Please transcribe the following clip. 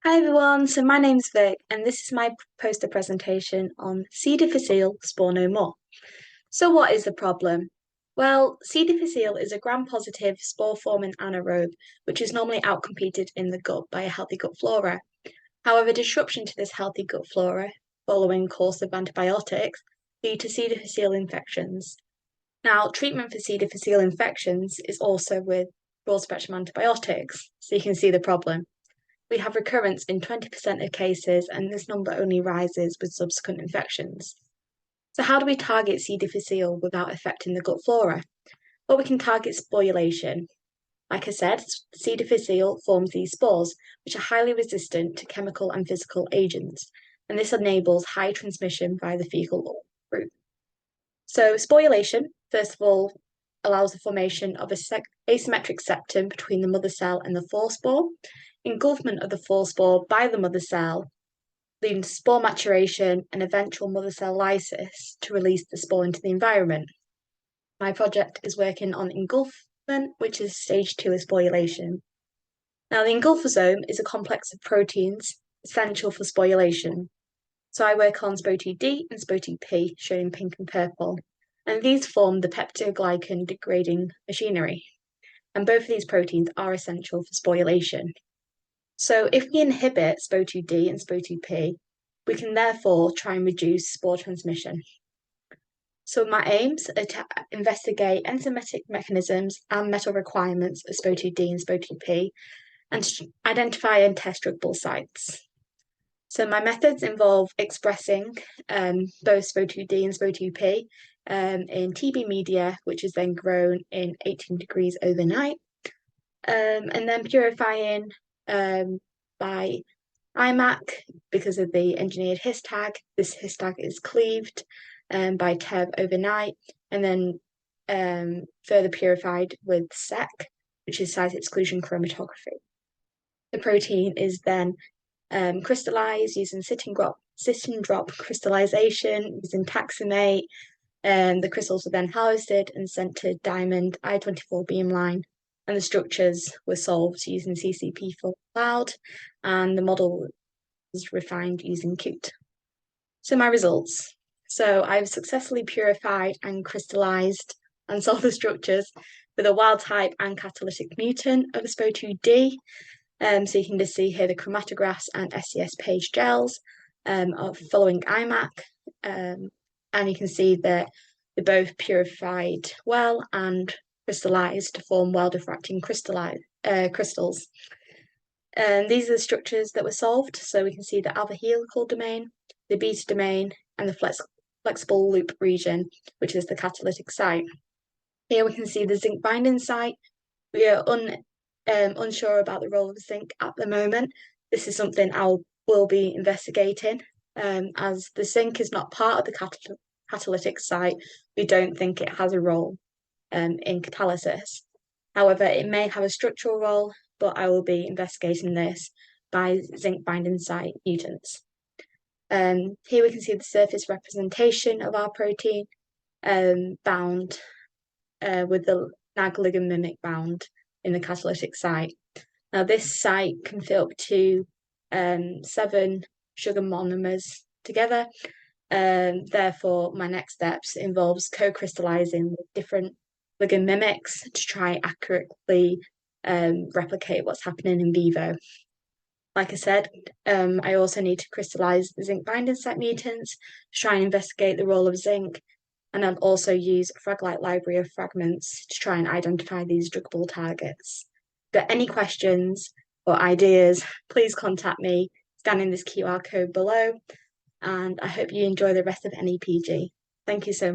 Hi everyone, so my name's Vic and this is my poster presentation on C. difficile, spore no more. So what is the problem? Well, C. difficile is a gram-positive spore-forming anaerobe, which is normally outcompeted in the gut by a healthy gut flora. However, disruption to this healthy gut flora following course of antibiotics lead to C. difficile infections. Now, treatment for C. difficile infections is also with broad-spectrum antibiotics, so you can see the problem. We have recurrence in 20% of cases, and this number only rises with subsequent infections. So, how do we target C. difficile without affecting the gut flora? Well, we can target sporulation. Like I said, C. difficile forms these spores, which are highly resistant to chemical and physical agents, and this enables high transmission via the faecal-oral route. So, sporulation, first of all, allows the formation of a asymmetric septum between the mother cell and the forespore, engulfment of the forespore by the mother cell, leading to spore maturation and eventual mother cell lysis to release the spore into the environment. My project is working on engulfment, which is stage 2 of sporulation. Now, the engulfosome is a complex of proteins essential for sporulation. So I work on SpoIID and SpoIIP, shown in pink and purple, and these form the peptidoglycan degrading machinery. And both of these proteins are essential for sporulation. So if we inhibit SpoIID and SpoIIP, we can therefore try and reduce spore transmission. So my aims are to investigate enzymatic mechanisms and metal requirements of SpoIID and SpoIIP, and to identify and test druggable sites. So my methods involve expressing both SpoIID and SpoIIP in TB media, which is then grown in 18 degrees overnight, and then purifying by iMac because of the engineered his tag. This his tag is cleaved by TEV overnight, and then further purified with SEC, which is size exclusion chromatography. The protein is then crystallized using sit and drop crystallization using taxanate. The crystals were then harvested and sent to Diamond I-24 beamline, and the structures were solved using CCP for cloud, and the model was refined using Qt. So my results. So I've successfully purified and crystallized and solved the structures with a wild type and catalytic mutant of the SpoIID. So you can just see here the chromatographs and SCS page gels of following iMac. And you can see that they're both purified well and crystallized to form well-diffracting crystals. And these are the structures that were solved. So we can see the alpha helical domain, the beta domain, and the flexible loop region, which is the catalytic site. Here we can see the zinc-binding site. We are unsure about the role of zinc at the moment. This is something I will be investigating. As the zinc is not part of the catalytic site, we don't think it has a role in catalysis. However, it may have a structural role, but I will be investigating this by zinc binding site mutants. Here we can see the surface representation of our protein bound with the NAG ligand mimic bound in the catalytic site. Now, this site can fit up to 7 sugar monomers together. Therefore, my next steps involves co-crystallizing with different ligand mimics to try accurately replicate what's happening in vivo. Like I said, I also need to crystallize the zinc binding site mutants to try and investigate the role of zinc, and I'll also use a Fraglite library of fragments to try and identify these druggable targets. If you've got any questions or ideas, please contact me scanning this QR code below, and I hope you enjoy the rest of NEPG. Thank you so much.